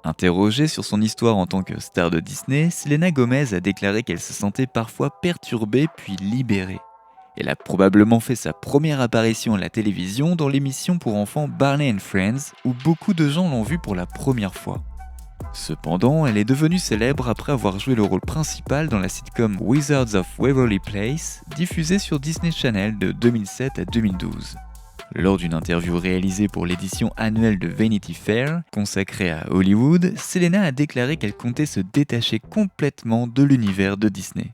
Interrogée sur son histoire en tant que star de Disney, Selena Gomez a déclaré qu'elle se sentait parfois perturbée puis libérée. Elle a probablement fait sa première apparition à la télévision dans l'émission pour enfants Barney and Friends, où beaucoup de gens l'ont vue pour la première fois. Cependant, elle est devenue célèbre après avoir joué le rôle principal dans la sitcom Wizards of Waverly Place, diffusée sur Disney Channel de 2007 à 2012. Lors d'une interview réalisée pour l'édition annuelle de Vanity Fair, consacrée à Hollywood, Selena a déclaré qu'elle comptait se détacher complètement de l'univers de Disney.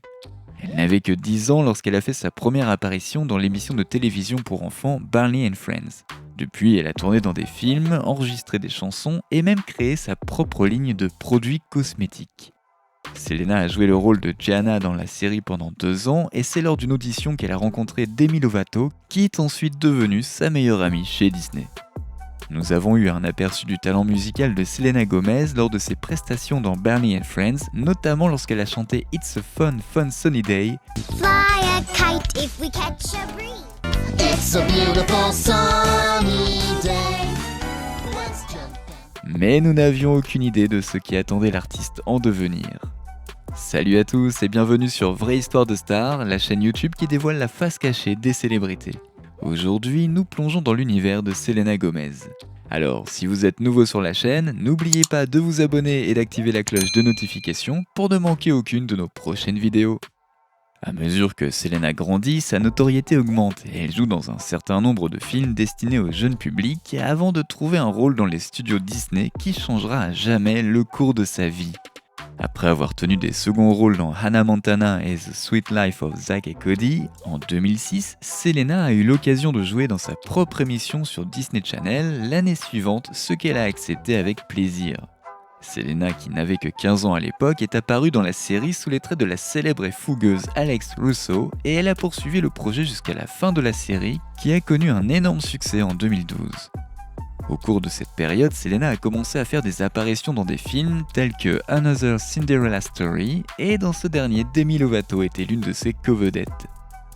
Elle n'avait que 10 ans lorsqu'elle a fait sa première apparition dans l'émission de télévision pour enfants Barney and Friends. Depuis, elle a tourné dans des films, enregistré des chansons et même créé sa propre ligne de produits cosmétiques. Selena a joué le rôle de Gianna dans la série pendant 2 ans et c'est lors d'une audition qu'elle a rencontré Demi Lovato, qui est ensuite devenue sa meilleure amie chez Disney. Nous avons eu un aperçu du talent musical de Selena Gomez lors de ses prestations dans Barney and Friends, notamment lorsqu'elle a chanté It's a Fun, Fun Sunny Day. Fly a kite if we catch a breeze. It's a beautiful sunny day. Let's jump in. Mais nous n'avions aucune idée de ce qui attendait l'artiste en devenir. Salut à tous et bienvenue sur Vraie Histoire de Star, la chaîne YouTube qui dévoile la face cachée des célébrités. Aujourd'hui, nous plongeons dans l'univers de Selena Gomez. Alors, si vous êtes nouveau sur la chaîne, n'oubliez pas de vous abonner et d'activer la cloche de notification pour ne manquer aucune de nos prochaines vidéos. À mesure que Selena grandit, sa notoriété augmente et elle joue dans un certain nombre de films destinés au jeune public avant de trouver un rôle dans les studios Disney qui changera à jamais le cours de sa vie. Après avoir tenu des seconds rôles dans Hannah Montana et The Sweet Life of Zack et Cody, en 2006, Selena a eu l'occasion de jouer dans sa propre émission sur Disney Channel l'année suivante, ce qu'elle a accepté avec plaisir. Selena, qui n'avait que 15 ans à l'époque, est apparue dans la série sous les traits de la célèbre et fougueuse Alex Russo et elle a poursuivi le projet jusqu'à la fin de la série, qui a connu un énorme succès en 2012. Au cours de cette période, Selena a commencé à faire des apparitions dans des films tels que Another Cinderella Story, et dans ce dernier, Demi Lovato était l'une de ses co-vedettes.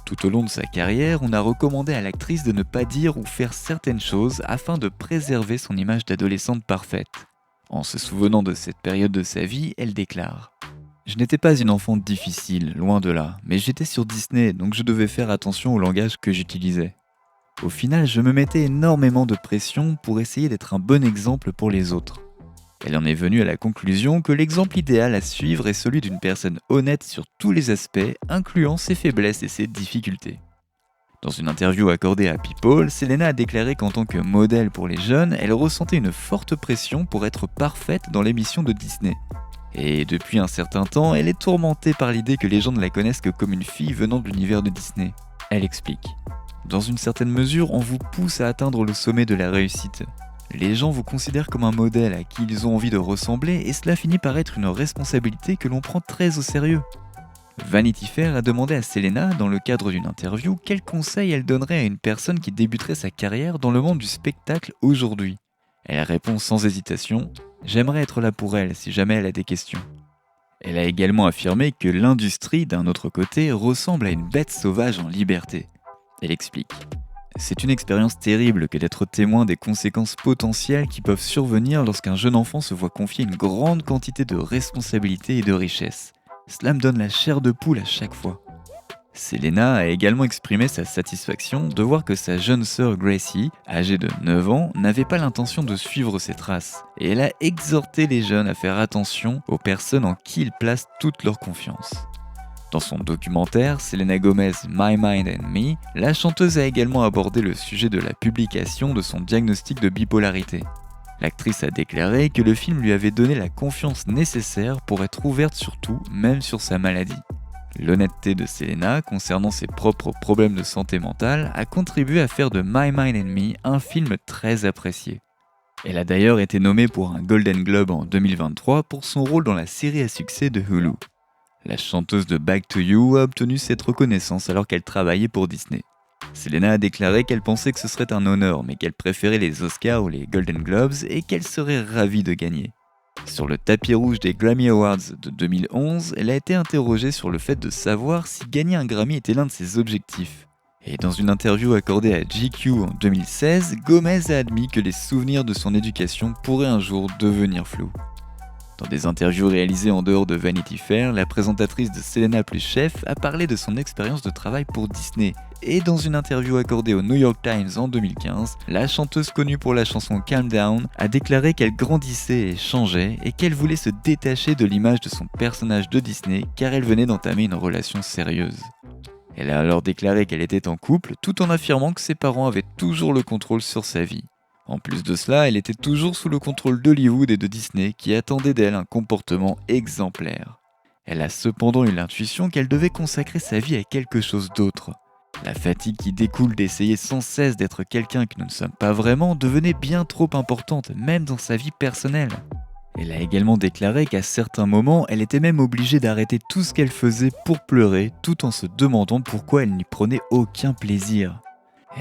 Tout au long de sa carrière, on a recommandé à l'actrice de ne pas dire ou faire certaines choses afin de préserver son image d'adolescente parfaite. En se souvenant de cette période de sa vie, elle déclare « Je n'étais pas une enfant difficile, loin de là, mais j'étais sur Disney, donc je devais faire attention au langage que j'utilisais. Au final, je me mettais énormément de pression pour essayer d'être un bon exemple pour les autres. Elle en est venue à la conclusion que l'exemple idéal à suivre est celui d'une personne honnête sur tous les aspects, incluant ses faiblesses et ses difficultés. » Dans une interview accordée à People, Selena a déclaré qu'en tant que modèle pour les jeunes, elle ressentait une forte pression pour être parfaite dans l'émission de Disney. Et depuis un certain temps, elle est tourmentée par l'idée que les gens ne la connaissent que comme une fille venant de l'univers de Disney. Elle explique. Dans une certaine mesure, on vous pousse à atteindre le sommet de la réussite. Les gens vous considèrent comme un modèle à qui ils ont envie de ressembler et cela finit par être une responsabilité que l'on prend très au sérieux. Vanity Fair a demandé à Selena, dans le cadre d'une interview, quels conseils elle donnerait à une personne qui débuterait sa carrière dans le monde du spectacle aujourd'hui. Elle répond sans hésitation « J'aimerais être là pour elle si jamais elle a des questions ». Elle a également affirmé que l'industrie, d'un autre côté, ressemble à une bête sauvage en liberté. Elle explique « C'est une expérience terrible que d'être témoin des conséquences potentielles qui peuvent survenir lorsqu'un jeune enfant se voit confier une grande quantité de responsabilités et de richesses. Cela me donne la chair de poule à chaque fois. » Selena a également exprimé sa satisfaction de voir que sa jeune sœur Gracie, âgée de 9 ans, n'avait pas l'intention de suivre ses traces, et elle a exhorté les jeunes à faire attention aux personnes en qui ils placent toute leur confiance. Dans son documentaire Selena Gomez My Mind and Me, la chanteuse a également abordé le sujet de la publication de son diagnostic de bipolarité. L'actrice a déclaré que le film lui avait donné la confiance nécessaire pour être ouverte sur tout, même sur sa maladie. L'honnêteté de Selena concernant ses propres problèmes de santé mentale a contribué à faire de My Mind and Me un film très apprécié. Elle a d'ailleurs été nommée pour un Golden Globe en 2023 pour son rôle dans la série à succès de Hulu. La chanteuse de Back to You a obtenu cette reconnaissance alors qu'elle travaillait pour Disney. Selena a déclaré qu'elle pensait que ce serait un honneur, mais qu'elle préférait les Oscars ou les Golden Globes et qu'elle serait ravie de gagner. Sur le tapis rouge des Grammy Awards de 2011, elle a été interrogée sur le fait de savoir si gagner un Grammy était l'un de ses objectifs. Et dans une interview accordée à GQ en 2016, Gomez a admis que les souvenirs de son éducation pourraient un jour devenir flous. Dans des interviews réalisées en dehors de Vanity Fair, la présentatrice de Selena plus Chef a parlé de son expérience de travail pour Disney. Et dans une interview accordée au New York Times en 2015, la chanteuse connue pour la chanson Calm Down a déclaré qu'elle grandissait et changeait et qu'elle voulait se détacher de l'image de son personnage de Disney car elle venait d'entamer une relation sérieuse. Elle a alors déclaré qu'elle était en couple tout en affirmant que ses parents avaient toujours le contrôle sur sa vie. En plus de cela, elle était toujours sous le contrôle d'Hollywood et de Disney qui attendaient d'elle un comportement exemplaire. Elle a cependant eu l'intuition qu'elle devait consacrer sa vie à quelque chose d'autre. La fatigue qui découle d'essayer sans cesse d'être quelqu'un que nous ne sommes pas vraiment devenait bien trop importante, même dans sa vie personnelle. Elle a également déclaré qu'à certains moments, elle était même obligée d'arrêter tout ce qu'elle faisait pour pleurer, tout en se demandant pourquoi elle n'y prenait aucun plaisir.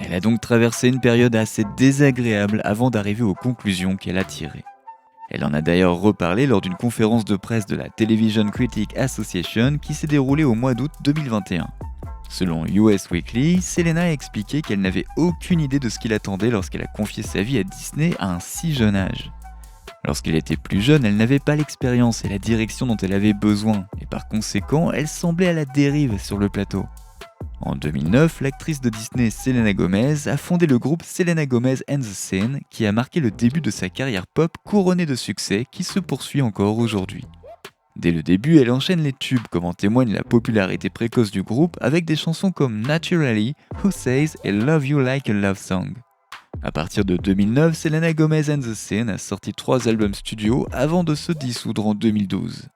Elle a donc traversé une période assez désagréable avant d'arriver aux conclusions qu'elle a tirées. Elle en a d'ailleurs reparlé lors d'une conférence de presse de la Television Critics Association qui s'est déroulée au mois d'août 2021. Selon US Weekly, Selena a expliqué qu'elle n'avait aucune idée de ce qui l'attendait lorsqu'elle a confié sa vie à Disney à un si jeune âge. Lorsqu'elle était plus jeune, elle n'avait pas l'expérience et la direction dont elle avait besoin, et par conséquent, elle semblait à la dérive sur le plateau. En 2009, l'actrice de Disney Selena Gomez a fondé le groupe Selena Gomez and the Scene qui a marqué le début de sa carrière pop couronnée de succès qui se poursuit encore aujourd'hui. Dès le début, elle enchaîne les tubes comme en témoigne la popularité précoce du groupe avec des chansons comme Naturally, Who Says et Love You Like a Love Song. À partir de 2009, Selena Gomez and the Scene a sorti 3 albums studio avant de se dissoudre en 2012.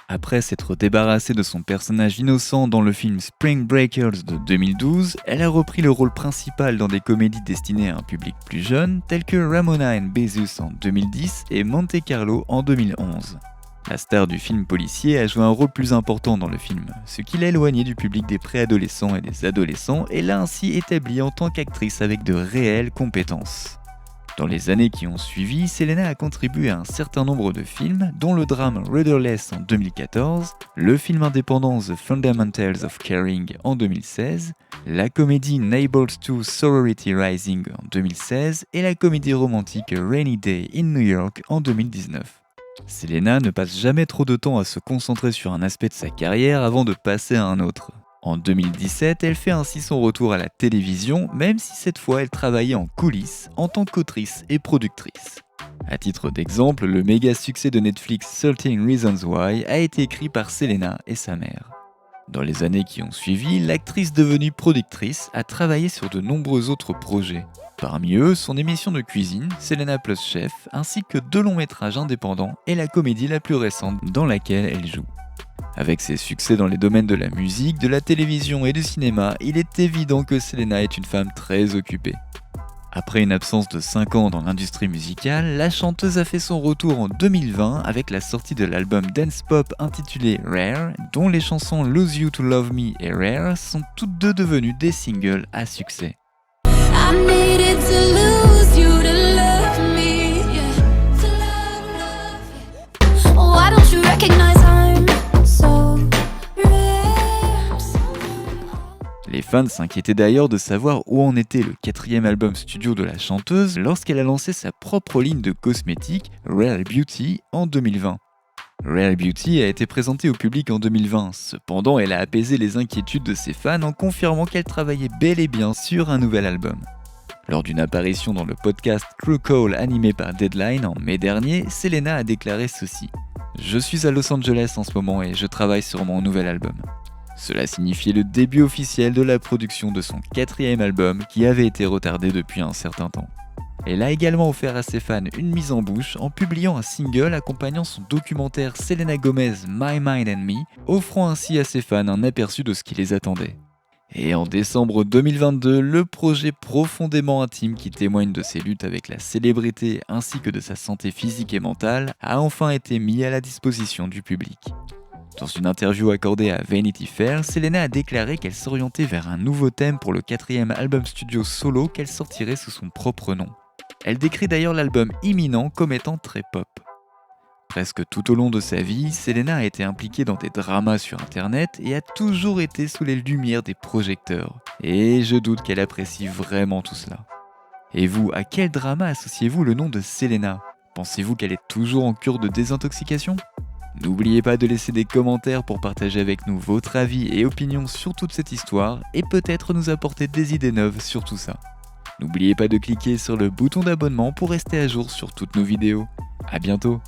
Après s'être débarrassée de son personnage innocent dans le film Spring Breakers de 2012, elle a repris le rôle principal dans des comédies destinées à un public plus jeune, telles que Ramona and Bezus en 2010 et Monte Carlo en 2011. La star du film policier a joué un rôle plus important dans le film, ce qui l'a éloignée du public des préadolescents et des adolescents et l'a ainsi établie en tant qu'actrice avec de réelles compétences. Dans les années qui ont suivi, Selena a contribué à un certain nombre de films, dont le drame Rudderless en 2014, le film indépendant The Fundamentals of Caring en 2016, la comédie Neighbors 2 Sorority Rising en 2016 et la comédie romantique Rainy Day in New York en 2019. Selena ne passe jamais trop de temps à se concentrer sur un aspect de sa carrière avant de passer à un autre. En 2017, elle fait ainsi son retour à la télévision, même si cette fois elle travaillait en coulisses en tant qu'autrice et productrice. À titre d'exemple, le méga succès de Netflix 13 Reasons Why a été écrit par Selena et sa mère. Dans les années qui ont suivi, l'actrice devenue productrice a travaillé sur de nombreux autres projets. Parmi eux, son émission de cuisine, Selena plus Chef, ainsi que 2 longs métrages indépendants et la comédie la plus récente dans laquelle elle joue. Avec ses succès dans les domaines de la musique, de la télévision et du cinéma, il est évident que Selena est une femme très occupée. Après une absence de 5 ans dans l'industrie musicale, la chanteuse a fait son retour en 2020 avec la sortie de l'album dance pop intitulé Rare, dont les chansons Lose You to Love Me et Rare sont toutes deux devenues des singles à succès. I needed to lose you to love me, yeah. To love, love. Why don't you recognize I'm so rare? Les fans s'inquiétaient d'ailleurs de savoir où en était le 4e album studio de la chanteuse lorsqu'elle a lancé sa propre ligne de cosmétiques, Rare Beauty, en 2020. Rare Beauty a été présentée au public en 2020, cependant elle a apaisé les inquiétudes de ses fans en confirmant qu'elle travaillait bel et bien sur un nouvel album. Lors d'une apparition dans le podcast Crew Call animé par Deadline en mai dernier, Selena a déclaré ceci : « Je suis à Los Angeles en ce moment et je travaille sur mon nouvel album. » Cela signifiait le début officiel de la production de son 4e album qui avait été retardé depuis un certain temps. Elle a également offert à ses fans une mise en bouche en publiant un single accompagnant son documentaire Selena Gomez My Mind and Me, offrant ainsi à ses fans un aperçu de ce qui les attendait. Et en décembre 2022, le projet profondément intime qui témoigne de ses luttes avec la célébrité ainsi que de sa santé physique et mentale a enfin été mis à la disposition du public. Dans une interview accordée à Vanity Fair, Selena a déclaré qu'elle s'orientait vers un nouveau thème pour le 4e album studio solo qu'elle sortirait sous son propre nom. Elle décrit d'ailleurs l'album imminent comme étant très pop. Presque tout au long de sa vie, Selena a été impliquée dans des dramas sur internet et a toujours été sous les lumières des projecteurs. Et je doute qu'elle apprécie vraiment tout cela. Et vous, à quel drama associez-vous le nom de Selena ? Pensez-vous qu'elle est toujours en cure de désintoxication ? N'oubliez pas de laisser des commentaires pour partager avec nous votre avis et opinions sur toute cette histoire et peut-être nous apporter des idées neuves sur tout ça. N'oubliez pas de cliquer sur le bouton d'abonnement pour rester à jour sur toutes nos vidéos. À bientôt!